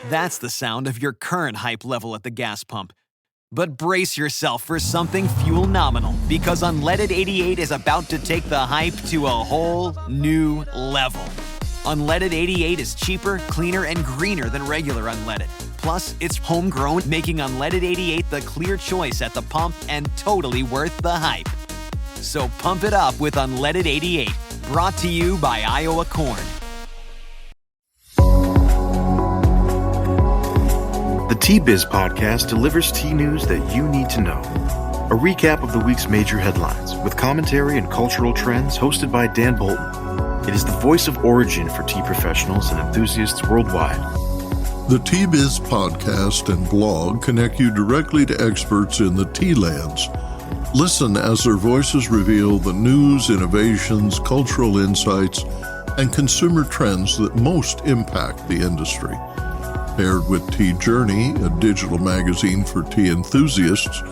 That's the sound of your current hype level at the gas pump. But brace yourself for something fuel nominal, because Unleaded 88 is about to take the hype to a whole new level. Unleaded 88 is cheaper, cleaner, and greener than regular unleaded. Plus, it's homegrown, making Unleaded 88 the clear choice at the pump and totally worth the hype. So pump it up with Unleaded 88, brought to you by Iowa Corn. The Tea Biz podcast delivers tea news that you need to know. A recap of the week's major headlines with commentary and cultural trends hosted by Dan Bolton. It is the voice of origin for tea professionals and enthusiasts worldwide. The Tea Biz podcast and blog connect you directly to experts in the tea lands. Listen as their voices reveal the news, innovations, cultural insights, and consumer trends that most impact the industry. Paired with Tea Journey, a digital magazine for tea enthusiasts,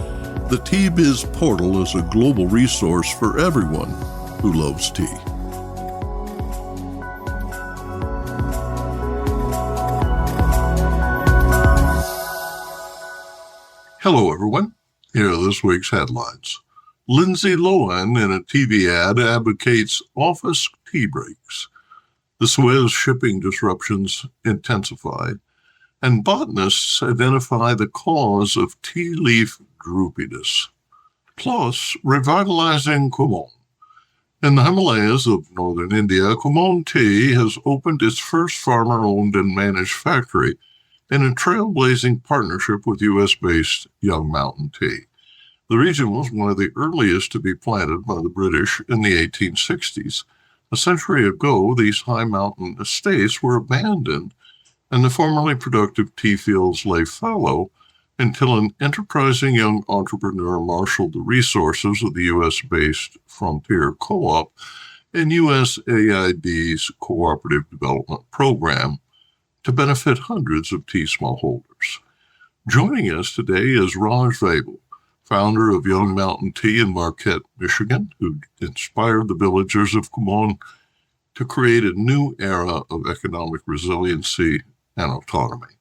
the Tea Biz portal is a global resource for everyone who loves tea. Hello, everyone. Here are this week's headlines. Lindsay Lohan in a TV ad advocates office tea breaks. The Suez shipping disruptions intensify. And botanists identify the cause of tea leaf droopiness. Plus, revitalizing Kumaon. In the Himalayas of northern India, Kumaon Tea has opened its first farmer-owned and managed factory in a trailblazing partnership with U.S.-based Young Mountain Tea. The region was one of the earliest to be planted by the British in the 1860s. A century ago, these high mountain estates were abandoned, and the formerly productive tea fields lay fallow until an enterprising young entrepreneur marshaled the resources of the U.S.-based Frontier Co-op and USAID's Cooperative Development Program to benefit hundreds of tea smallholders. Joining us today is Vable, founder of Young Mountain Tea in Marquette, Michigan, who inspired the villagers of Kumaon to create a new era of economic resiliency and autonomy.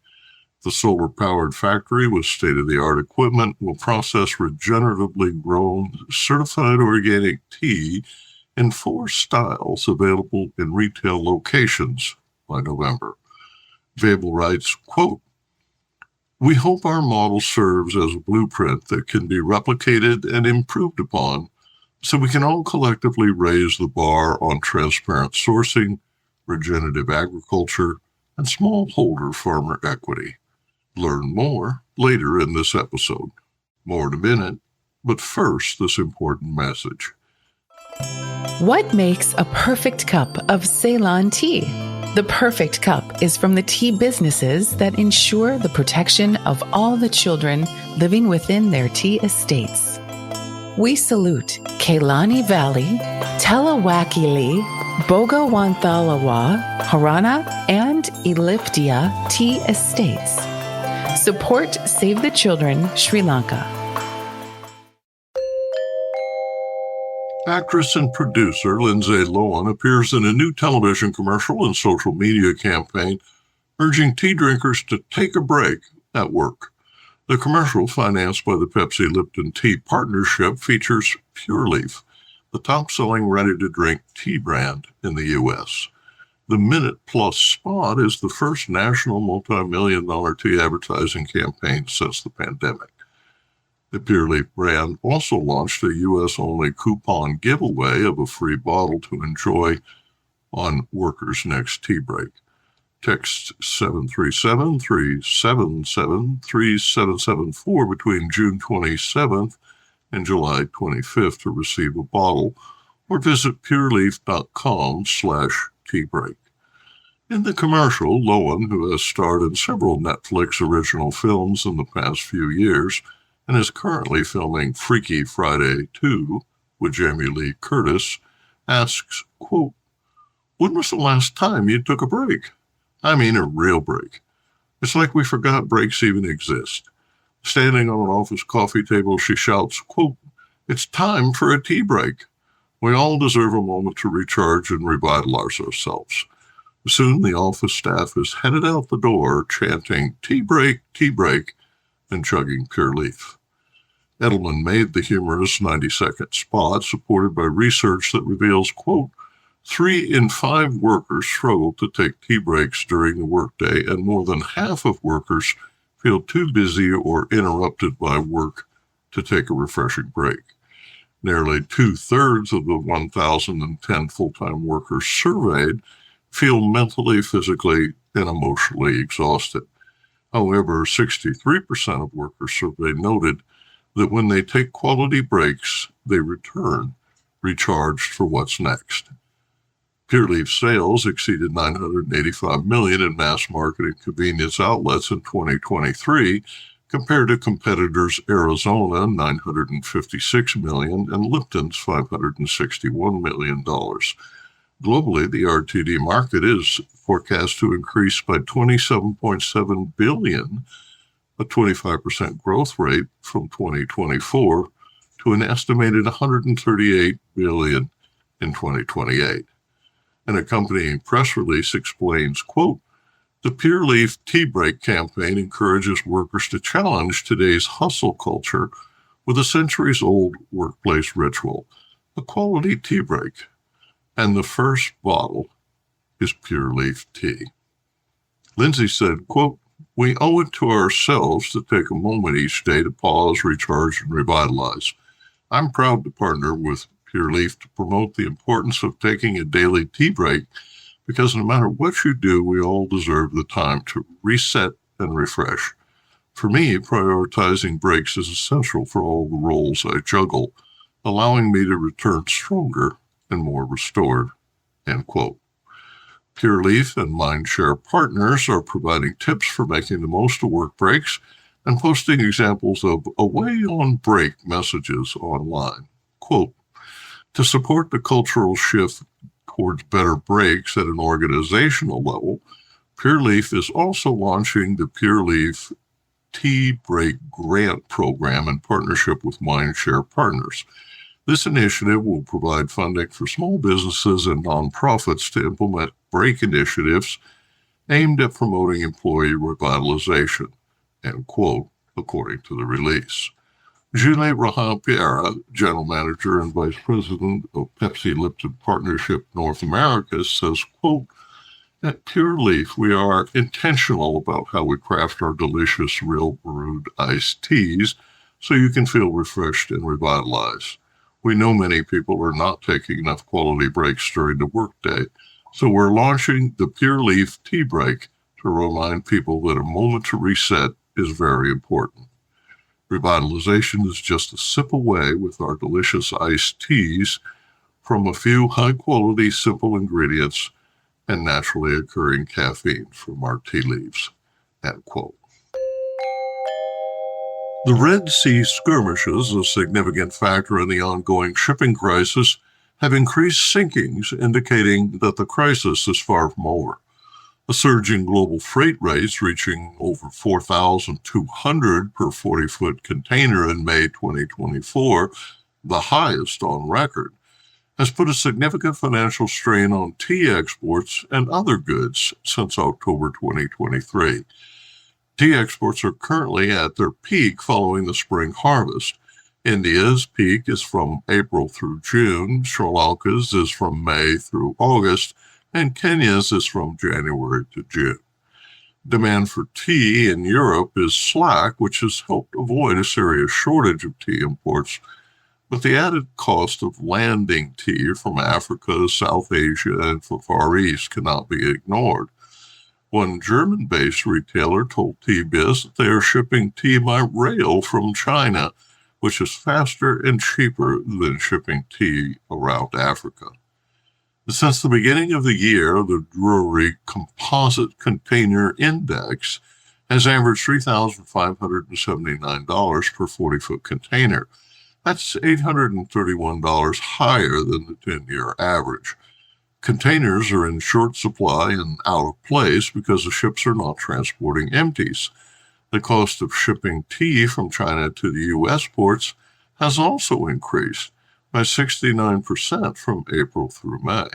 The solar-powered factory with state-of-the-art equipment will process regeneratively grown, certified organic tea in 4 styles available in retail locations by November. Vable writes, quote, "We hope our model serves as a blueprint that can be replicated and improved upon so we can all collectively raise the bar on transparent sourcing, regenerative agriculture, and smallholder farmer equity. Learn more later in this episode. More in a minute, but first, this important message." What makes a perfect cup of Ceylon tea? The perfect cup is from the tea businesses that ensure the protection of all the children living within their tea estates. We salute Kailani Valley, Telawakili, Bogawanthalawa, Harana, and Elliptia tea estates. Support Save the Children, Sri Lanka. Actress and producer Lindsay Lohan appears in a new television commercial and social media campaign urging tea drinkers to take a break at work. The commercial, financed by the Pepsi-Lipton Tea Partnership, features Pure Leaf, the top-selling ready-to-drink tea brand in the U.S. The minute-plus spot is the first national multi-million-dollar tea advertising campaign since the pandemic. The Pure Leaf brand also launched a U.S.-only coupon giveaway of a free bottle to enjoy on workers' next tea break. Text 737-377-3774 between June 27th and July 25th to receive a bottle, or visit pureleaf.com/teabreak. In the commercial, Lohan, who has starred in several Netflix original films in the past few years, and is currently filming Freaky Friday 2 with Jamie Lee Curtis, asks, quote, "When was the last time you took a break? I mean a real break. It's like we forgot breaks even exist." Standing on an office coffee table, she shouts, quote, "It's time for a tea break. We all deserve a moment to recharge and revitalize ourselves." Soon the office staff is headed out the door chanting tea break, and chugging Pure Leaf. Edelman made the humorous 90-second spot, supported by research that reveals, quote, 3 in 5 workers struggle to take tea breaks during the workday, and more than half of workers feel too busy or interrupted by work to take a refreshing break. Nearly 2/3 of the 1,010 full-time workers surveyed feel mentally, physically, and emotionally exhausted. However, 63% of workers surveyed noted that when they take quality breaks, they return recharged for what's next. Pure Leaf sales exceeded $985 million in mass market and convenience outlets in 2023, compared to competitors Arizona $956 million and Lipton's $561 million. Globally, the RTD market is forecast to increase by $27.7 billion, a 25% growth rate from 2024, to an estimated $138 billion in 2028. An accompanying press release explains, quote, the Pure Leaf Tea Break campaign encourages workers to challenge today's hustle culture with a centuries-old workplace ritual, a quality tea break. And the first bottle is Pure Leaf tea. Lindsay said, quote, we owe it to ourselves to take a moment each day to pause, recharge, and revitalize. I'm proud to partner with Pure Leaf to promote the importance of taking a daily tea break, because no matter what you do, we all deserve the time to reset and refresh. For me, prioritizing breaks is essential for all the roles I juggle, allowing me to return stronger and more restored, end quote. Pure Leaf and Mindshare partners are providing tips for making the most of work breaks and posting examples of away on break messages online. Quote, to support the cultural shift towards better breaks at an organizational level, Pure Leaf is also launching the Pure Leaf Tea Break Grant Program in partnership with Mindshare partners. This initiative will provide funding for small businesses and nonprofits to implement break initiatives aimed at promoting employee revitalization, end quote, according to the release. Julie Rahan-Piera, General Manager and Vice President of Pepsi Lipton Partnership North America, says, quote, at Pure Leaf, we are intentional about how we craft our delicious real brewed iced teas so you can feel refreshed and revitalized. We know many people are not taking enough quality breaks during the workday, so we're launching the Pure Leaf Tea Break to remind people that a moment to reset is very important. Revitalization is just a sip away with our delicious iced teas from a few high-quality, simple ingredients and naturally occurring caffeine from our tea leaves, end quote. The Red Sea skirmishes, a significant factor in the ongoing shipping crisis, have increased sinkings, indicating that the crisis is far from over. A surge in global freight rates reaching over $4,200 per 40-foot container in May 2024, the highest on record, has put a significant financial strain on tea exports and other goods since October 2023. Tea exports are currently at their peak following the spring harvest. India's peak is from April through June, Sri Lanka's is from May through August, and Kenya's is from January to June. Demand for tea in Europe is slack, which has helped avoid a serious shortage of tea imports, but the added cost of landing tea from Africa, South Asia, and the Far East cannot be ignored. One German-based retailer told Tea-Biz that they are shipping tea by rail from China, which is faster and cheaper than shipping tea around Africa. Since the beginning of the year, the Drewry Composite Container Index has averaged $3,579 per 40-foot container. That's $831 higher than the 10-year average. Containers are in short supply and out of place because the ships are not transporting empties. The cost of shipping tea from China to the U.S. ports has also increased by 69% from April through May.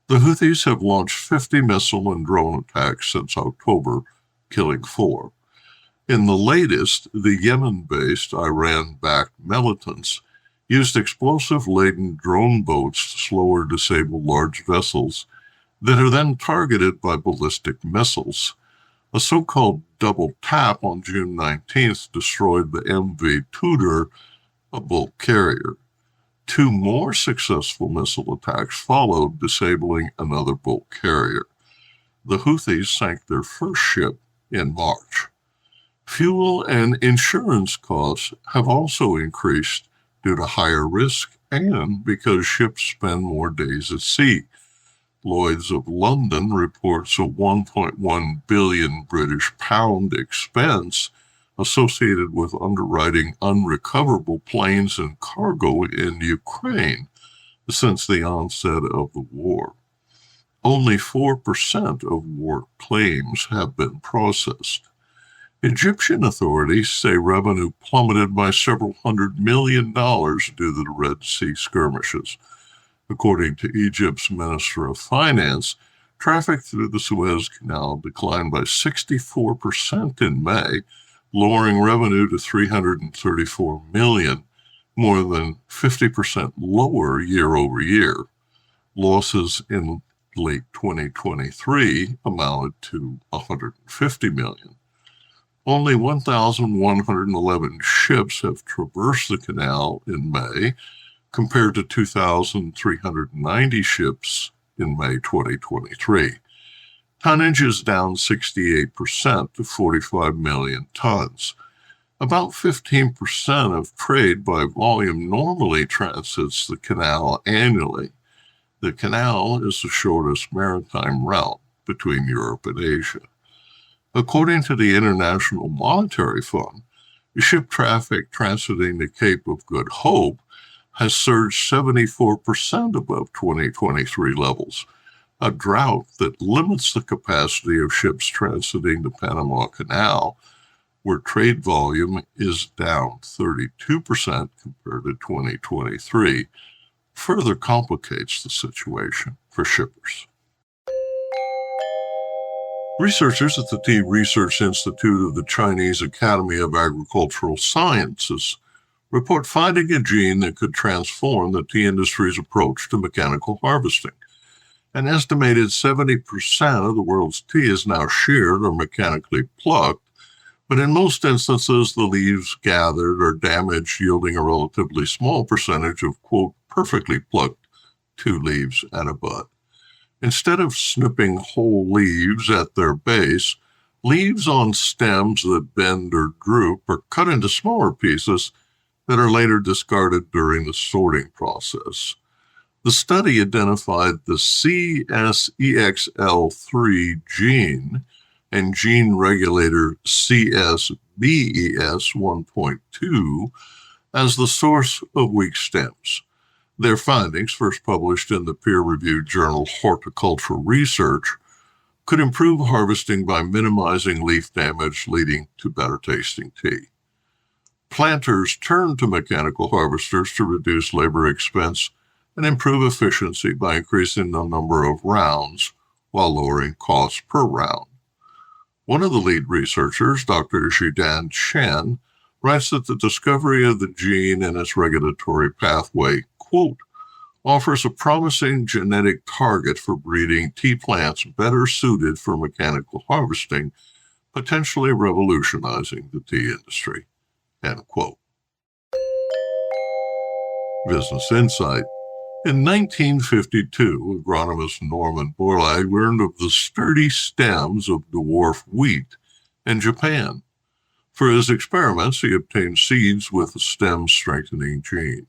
The Houthis have launched 50 missile and drone attacks since October, killing 4. In the latest, the Yemen-based Iran-backed militants used explosive-laden drone boats to slow or disable large vessels that are then targeted by ballistic missiles. A so-called double tap on June 19th destroyed the MV Tudor, a bulk carrier. 2 more successful missile attacks followed, disabling another bulk carrier. The Houthis sank their first ship in March. Fuel and insurance costs have also increased due to higher risk and because ships spend more days at sea. Lloyd's of London reports a 1.1 billion British pound expense associated with underwriting unrecoverable planes and cargo in Ukraine since the onset of the war. Only 4% of war claims have been processed. Egyptian authorities say revenue plummeted by several $100 million due to the Red Sea skirmishes. According to Egypt's Minister of Finance, traffic through the Suez Canal declined by 64% in May, lowering revenue to $334 million, more than 50% lower year over year. Losses in late 2023 amounted to $150 million. Only 1,111 ships have traversed the canal in May, compared to 2,390 ships in May 2023. Tonnage is down 68% to 45 million tons. About 15% of trade by volume normally transits the canal annually. The canal is the shortest maritime route between Europe and Asia. According to the International Monetary Fund, ship traffic transiting the Cape of Good Hope has surged 74% above 2023 levels, a drought that limits the capacity of ships transiting the Panama Canal, where trade volume is down 32% compared to 2023, further complicates the situation for shippers. Researchers at the Tea Research Institute of the Chinese Academy of Agricultural Sciences report finding a gene that could transform the tea industry's approach to mechanical harvesting. An estimated 70% of the world's tea is now sheared or mechanically plucked, but in most instances, the leaves gathered are damaged, yielding a relatively small percentage of, quote, perfectly plucked 2 leaves and a bud. Instead of snipping whole leaves at their base, leaves on stems that bend or droop are cut into smaller pieces that are later discarded during the sorting process. The study identified the CSEXL3 gene and gene regulator CSBES1.2 as the source of weak stems. Their findings, first published in the peer-reviewed journal Horticultural Research, could improve harvesting by minimizing leaf damage, leading to better tasting tea. Planters turned to mechanical harvesters to reduce labor expense and improve efficiency by increasing the number of rounds while lowering costs per round. One of the lead researchers, Dr. Zhidan Chen, writes that the discovery of the gene and its regulatory pathway, quote, offers a promising genetic target for breeding tea plants better suited for mechanical harvesting, potentially revolutionizing the tea industry, end quote. Business Insight. In 1952, agronomist Norman Borlaug learned of the sturdy stems of dwarf wheat in Japan. For his experiments, he obtained seeds with a stem-strengthening gene.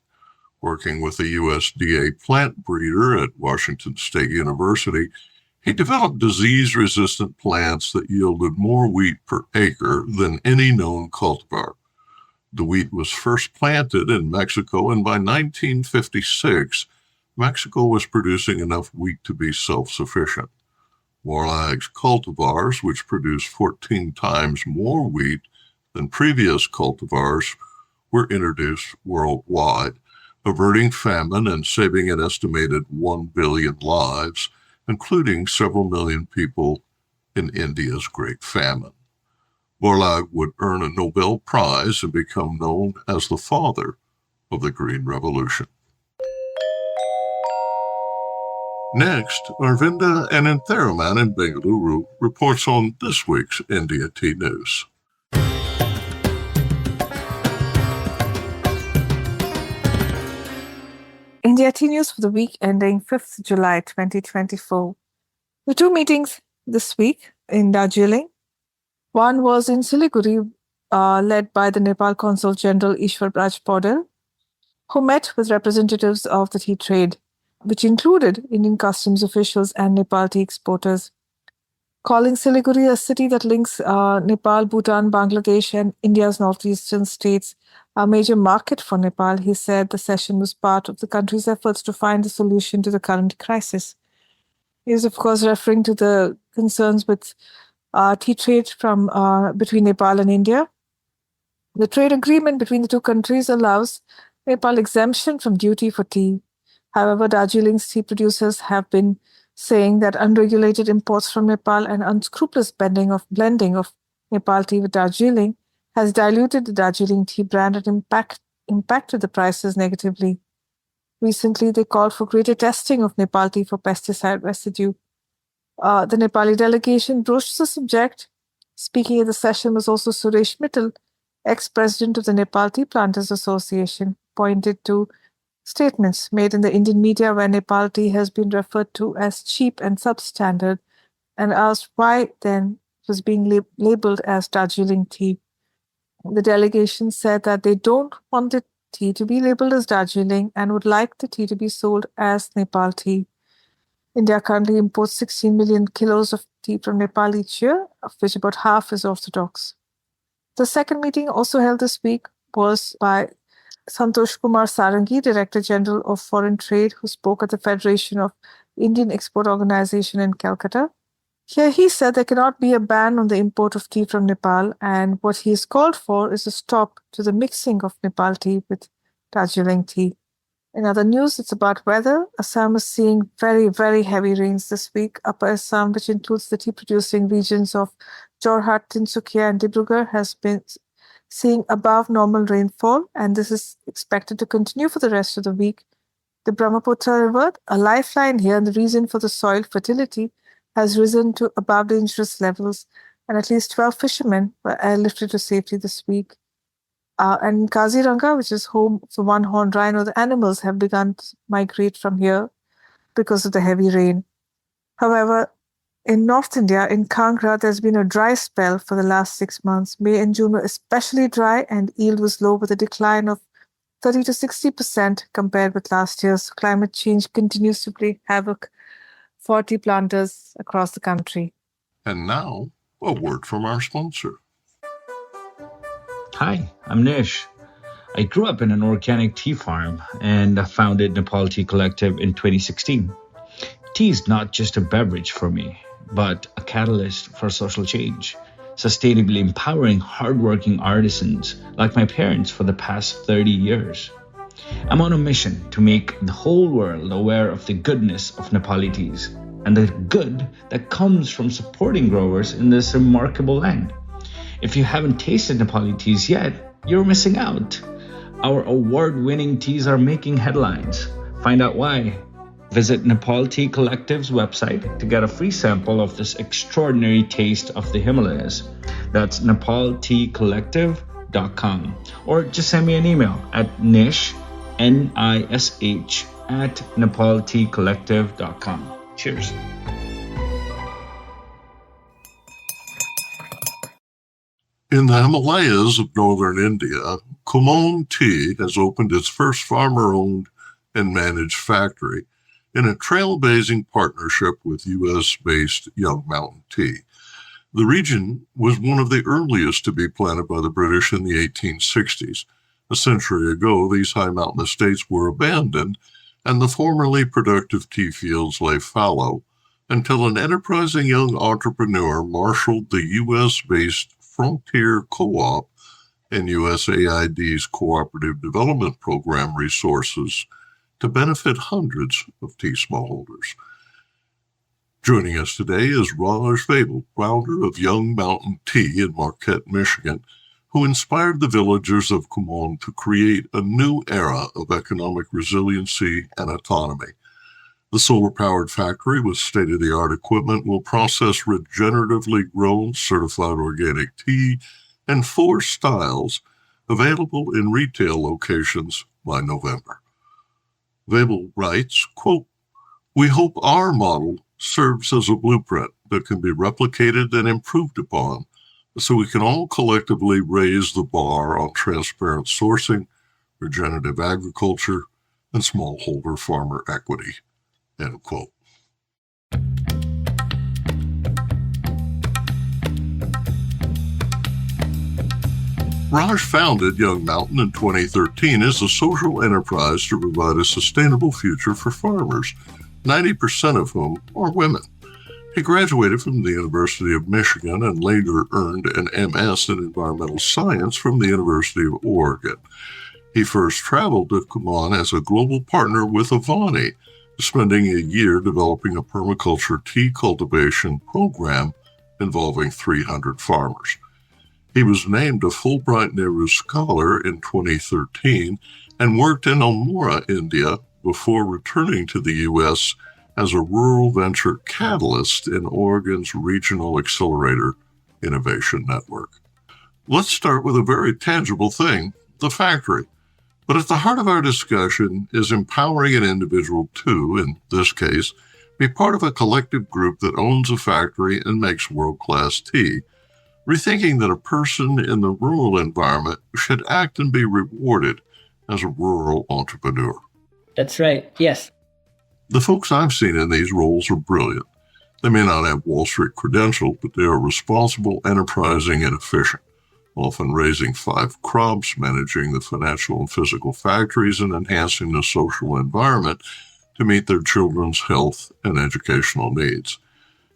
Working with a USDA plant breeder at Washington State University, he developed disease-resistant plants that yielded more wheat per acre than any known cultivar. The wheat was first planted in Mexico, and by 1956, Mexico was producing enough wheat to be self-sufficient. Borlaug's cultivars, which produced 14 times more wheat than previous cultivars, were introduced worldwide, averting famine and saving an estimated 1 billion lives, including several million people in India's Great Famine. Borlaug would earn a Nobel Prize and become known as the father of the Green Revolution. Next, Arvinda Anantharaman in Bengaluru reports on this week's India Tea News. India Tea News for the week ending 5th July 2024. The two meetings this week in Darjeeling. One was in Siliguri, led by the Nepal Consul General Ishwar Raj Paudel, who met with representatives of the tea trade, which included Indian customs officials and Nepal tea exporters. Calling Siliguri a city that links Nepal, Bhutan, Bangladesh, and India's northeastern states, a major market for Nepal, he said the session was part of the country's efforts to find a solution to the current crisis. He is, of course, referring to the concerns with tea trade between Nepal and India. The trade agreement between the two countries allows Nepal exemption from duty for tea. However, Darjeeling's tea producers have been saying that unregulated imports from Nepal and unscrupulous blending of Nepal tea with Darjeeling has diluted the Darjeeling tea brand and impacted the prices negatively. Recently, they called for greater testing of Nepal tea for pesticide residue. The Nepali delegation broached the subject. Speaking at the session was also Suresh Mittal, ex-president of the Nepal Tea Planters Association, pointed to statements made in the Indian media where Nepal tea has been referred to as cheap and substandard, and asked why then it was being labeled as Darjeeling tea. The delegation said that they don't want the tea to be labeled as Darjeeling and would like the tea to be sold as Nepal tea. India currently imports 16 million kilos of tea from Nepal each year, of which about half is orthodox. The second meeting, also held this week, was by Santosh Kumar Sarangi, Director General of Foreign Trade, who spoke at the Federation of Indian Export Organization in Calcutta. Here he said there cannot be a ban on the import of tea from Nepal, and what he has called for is a stop to the mixing of Nepal tea with Darjeeling tea. In other news, it's about weather. Assam is seeing very, very heavy rains this week. Upper Assam, which includes the tea-producing regions of Jorhat, Tinsukia, and Dibrugarh, has been seeing above normal rainfall, and this is expected to continue for the rest of the week. The Brahmaputra River, a lifeline here and the reason for the soil fertility, has risen to above dangerous levels, and at least 12 fishermen were airlifted to safety this week. And in Kaziranga, which is home for one-horned rhino, the animals have begun to migrate from here because of the heavy rain. However, in North India, in Kangra, there's been a dry spell for the last 6 months. May and June were especially dry, and yield was low with a decline of 30 to 60% compared with last year. So climate change continues to play havoc for tea planters across the country. And now, a word from our sponsor. Hi, I'm Nish. I grew up in an organic tea farm and founded Nepal Tea Collective in 2016. Tea is not just a beverage for me, but a catalyst for social change, sustainably empowering hardworking artisans like my parents for the past 30 years. I'm on a mission to make the whole world aware of the goodness of Nepali teas and the good that comes from supporting growers in this remarkable land. If you haven't tasted Nepali teas yet, you're missing out. Our award-winning teas are making headlines. Find out why. Visit Nepal Tea Collective's website to get a free sample of this extraordinary taste of the Himalayas. That's nepalteacollective.com. Or just send me an email at nish, Nish, at nepalteacollective.com. Cheers. In the Himalayas of northern India, Kumaon Tea has opened its first farmer-owned and managed factory in a trailblazing partnership with US-based Young Mountain Tea. The region was one of the earliest to be planted by the British in the 1860s. A century ago, these high mountain estates were abandoned, and the formerly productive tea fields lay fallow until an enterprising young entrepreneur marshaled the US-based Frontier Co-op and USAID's Cooperative Development Program resources to benefit hundreds of tea smallholders. Joining us today is Vable, founder of Young Mountain Tea in Marquette, Michigan, who inspired the villagers of Kumaon to create a new era of economic resiliency and autonomy. The solar-powered factory with state-of-the-art equipment will process regeneratively grown certified organic tea in 4 styles available in retail locations by November. Vable writes, quote, "We hope our model serves as a blueprint that can be replicated and improved upon so we can all collectively raise the bar on transparent sourcing, regenerative agriculture, and smallholder farmer equity." End quote. Raj founded Young Mountain in 2013 as a social enterprise to provide a sustainable future for farmers, 90% of whom are women. He graduated from the University of Michigan and later earned an MS in environmental science from the University of Oregon. He first traveled to Kumaon as a global partner with Avani, spending a year developing a permaculture tea cultivation program involving 300 farmers. He was named a Fulbright Nehru Scholar in 2013 and worked in Almora, India, before returning to the U.S. as a rural venture catalyst in Oregon's Regional Accelerator Innovation Network. Let's start with a very tangible thing, the factory. But at the heart of our discussion is empowering an individual to, in this case, be part of a collective group that owns a factory and makes world-class tea, rethinking that a person in the rural environment should act and be rewarded as a rural entrepreneur. That's right, yes. The folks I've seen in these roles are brilliant. They may not have Wall Street credentials, but they are responsible, enterprising, and efficient, often raising 5 crops, managing the financial and physical factories, and enhancing the social environment to meet their children's health and educational needs.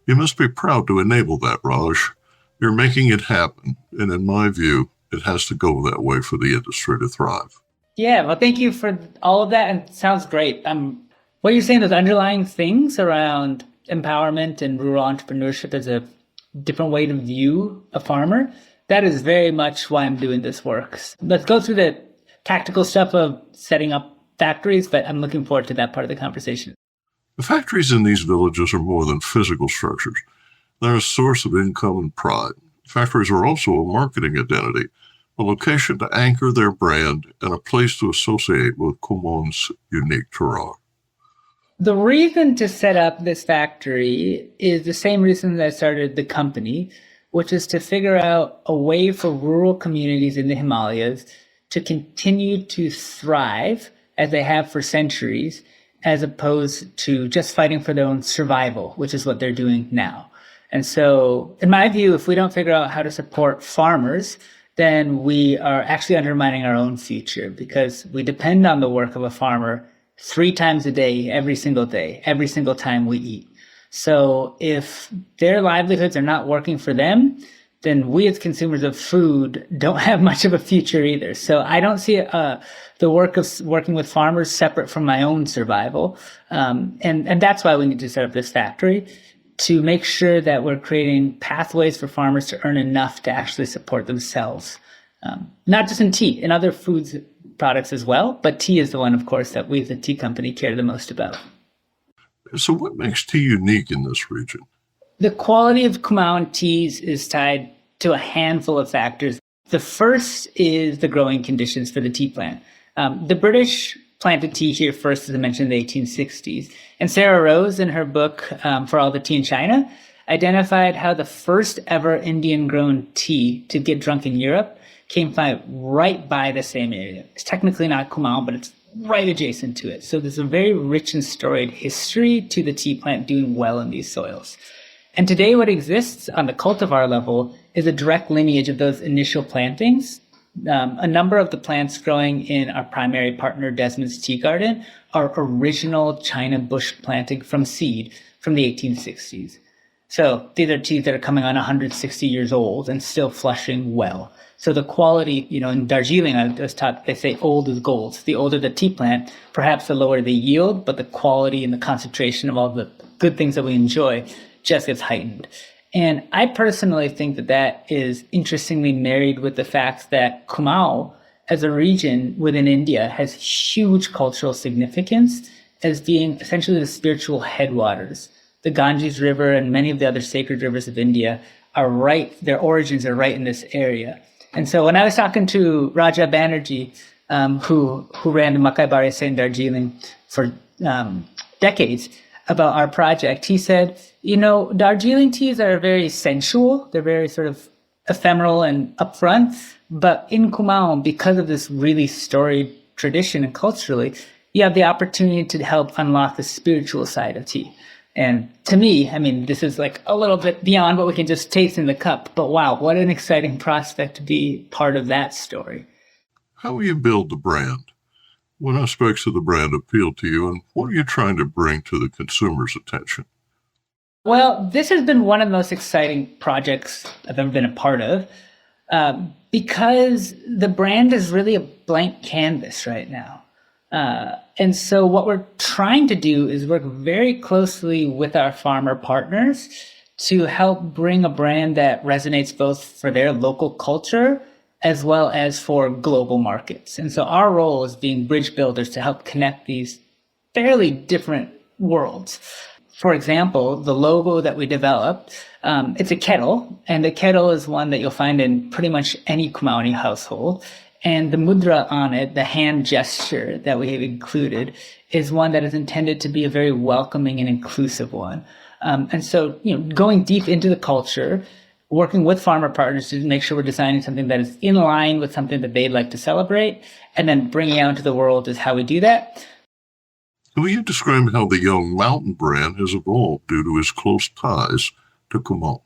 You must be proud to enable that, Raj. You're making it happen, and in my view, it has to go that way for the industry to thrive. Yeah, well, thank you for all of that, and it sounds great. What you're saying, those underlying things around empowerment and rural entrepreneurship as a different way to view a farmer, that is very much why I'm doing this work. Let's go through the tactical stuff of setting up factories, but I'm looking forward to that part of the conversation. The factories in these villages are more than physical structures. They're a source of income and pride. Factories are also a marketing identity, a location to anchor their brand, and a place to associate with Kumaon's unique terroir. The reason to set up this factory is the same reason that I started the company, which is to figure out a way for rural communities in the Himalayas to continue to thrive as they have for centuries, as opposed to just fighting for their own survival, which is what they're doing now. And so, in my view, if we don't figure out how to support farmers, then we are actually undermining our own future, because we depend on the work of a farmer 3 times a day, every single time we eat. So if their livelihoods are not working for them, then we as consumers of food don't have much of a future either. So I don't see the work of working with farmers separate from my own survival. And that's why we need to set up this factory, to make sure that we're creating pathways for farmers to earn enough to actually support themselves. Not just in tea, in other foods products as well, but tea is the one, of course, that we as a tea company care the most about. So what makes tea unique in this region? The quality of Kumaon teas is tied to a handful of factors. The first is the growing conditions for the tea plant. The British planted tea here first, as I mentioned, in the 1860s. And Sarah Rose, in her book, For All the Tea in China, identified how the first ever Indian-grown tea to get drunk in Europe came right by the same area. It's technically not Kumaon, but it's right adjacent to it. So there's a very rich and storied history to the tea plant doing well in these soils. And today what exists on the cultivar level is a direct lineage of those initial plantings. A number of the plants growing in our primary partner Desmond's tea garden are original China bush planting from seed from the 1860s. So these are teas that are coming on 160 years old and still flushing well. So the quality, in Darjeeling, I was taught, they say old is gold. The older the tea plant, perhaps the lower the yield, but the quality and the concentration of all the good things that we enjoy just gets heightened. And I personally think that that is interestingly married with the fact that Kumaon, as a region within India, has huge cultural significance as being essentially the spiritual headwaters. The Ganges River and many of the other sacred rivers of India their origins are right in this area. And so when I was talking to Raja Banerjee, who ran the Makai Barese in Darjeeling for decades, about our project, he said, Darjeeling teas are very sensual. They're very sort of ephemeral and upfront. But in Kumaon, because of this really storied tradition and culturally, you have the opportunity to help unlock the spiritual side of tea. And to me, this is like a little bit beyond what we can just taste in the cup. But wow, what an exciting prospect to be part of that story. How will you build the brand? What aspects of the brand appeal to you, and what are you trying to bring to the consumer's attention? Well, this has been one of the most exciting projects I've ever been a part of, because the brand is really a blank canvas right now. And so what we're trying to do is work very closely with our farmer partners to help bring a brand that resonates both for their local culture as well as for global markets. And so our role is being bridge builders to help connect these fairly different worlds. For example, the logo that we developed, it's a kettle, and the kettle is one that you'll find in pretty much any Kumaoni household. And the mudra on it, the hand gesture that we have included, is one that is intended to be a very welcoming and inclusive one. And so, going deep into the culture, working with farmer partners to make sure we're designing something that is in line with something that they'd like to celebrate, and then bringing out into the world is how we do that. Will you describe how the Young Mountain brand has evolved due to its close ties to Kumaon?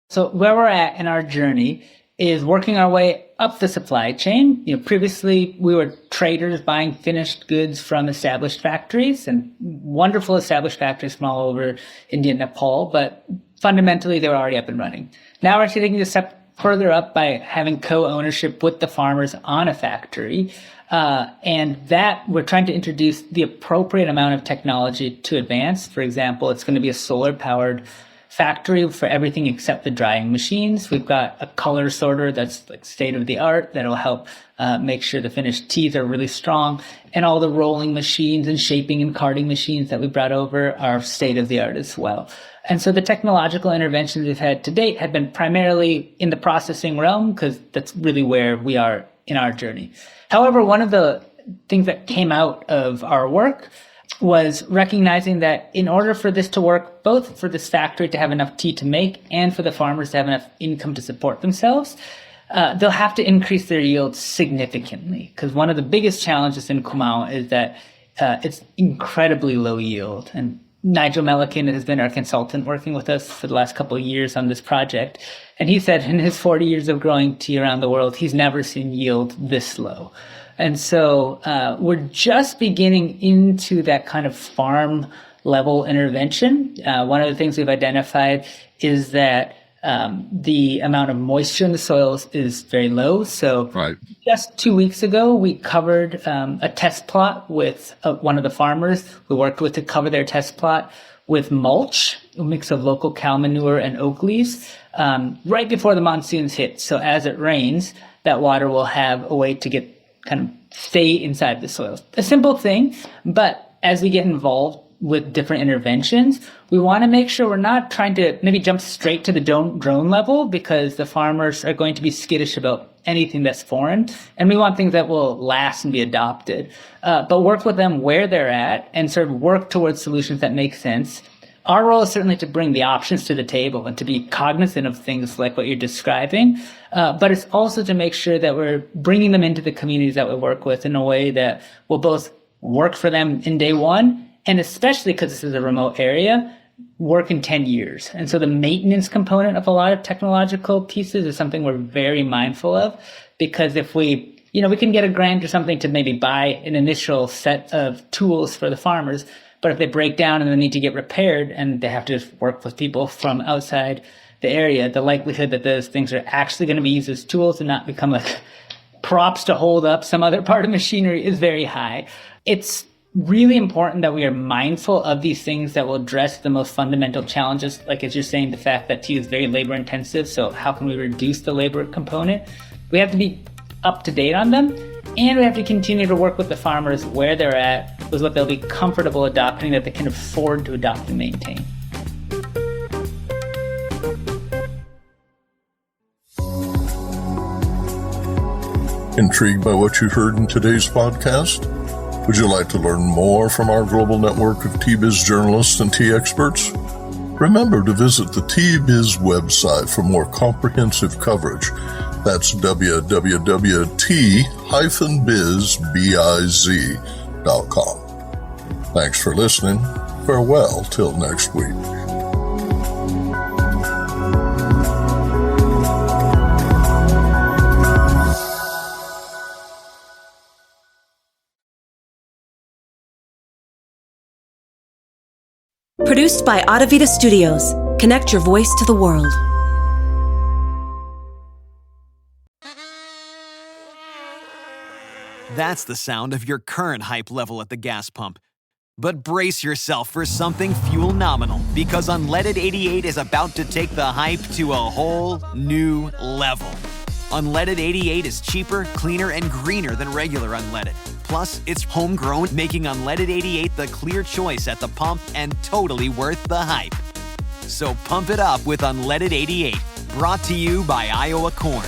So where we're at in our journey is working our way up the supply chain. Previously we were traders buying finished goods from established factories, and wonderful established factories from all over India and Nepal, but fundamentally they were already up and running. Now we're taking a step further up by having co-ownership with the farmers on a factory. And that we're trying to introduce the appropriate amount of technology to advance. For example, it's going to be a solar powered factory for everything except the drying machines. We've got a color sorter that's like state of the art that'll help make sure the finished teas are really strong. And all the rolling machines and shaping and carding machines that we brought over are state of the art as well. And so the technological interventions we've had to date have been primarily in the processing realm, because that's really where we are in our journey. However, one of the things that came out of our work was recognizing that in order for this to work, both for this factory to have enough tea to make and for the farmers to have enough income to support themselves, they'll have to increase their yields significantly. Because one of the biggest challenges in Kumaon is that it's incredibly low yield. And Nigel Melican has been our consultant working with us for the last couple of years on this project. And he said in his 40 years of growing tea around the world, he's never seen yield this low. And so we're just beginning into that kind of farm level intervention. One of the things we've identified is that the amount of moisture in the soils is very low. So just 2 weeks ago, we covered a test plot with one of the farmers we worked with to cover their test plot with mulch, a mix of local cow manure and oak leaves, right before the monsoons hit. So as it rains, that water will have a way to get kind of stay inside the soils. A simple thing, but as we get involved with different interventions, we want to make sure we're not trying to maybe jump straight to the drone level, because the farmers are going to be skittish about anything that's foreign. And we want things that will last and be adopted. But work with them where they're at and sort of work towards solutions that make sense. Our role is certainly to bring the options to the table and to be cognizant of things like what you're describing. But it's also to make sure that we're bringing them into the communities that we work with in a way that will both work for them in day one, and especially because this is a remote area, work in 10 years. And so the maintenance component of a lot of technological pieces is something we're very mindful of, because if we can get a grant or something to maybe buy an initial set of tools for the farmers, But if they break down and they need to get repaired and they have to work with people from outside the area, the likelihood that those things are actually going to be used as tools and not become like props to hold up some other part of machinery is very high. It's really important that we are mindful of these things that will address the most fundamental challenges. Like as you're saying, the fact that tea is very labor intensive. So how can we reduce the labor component? We have to be up to date on them. And we have to continue to work with the farmers where they're at, with what they'll be comfortable adopting, that they can afford to adopt and maintain. Intrigued by what you heard in today's podcast? Would you like to learn more from our global network of Tea-Biz journalists and tea experts? Remember to visit the Tea-Biz website for more comprehensive coverage. That's www.tea-biz.com. Thanks for listening. Farewell till next week. Produced by Adavita Studios. Connect your voice to the world. That's the sound of your current hype level at the gas pump. But brace yourself for something fuel nominal, because Unleaded 88 is about to take the hype to a whole new level. Unleaded 88 is cheaper, cleaner, and greener than regular unleaded. Plus, it's homegrown, making Unleaded 88 the clear choice at the pump and totally worth the hype. So pump it up with Unleaded 88, brought to you by Iowa Corn.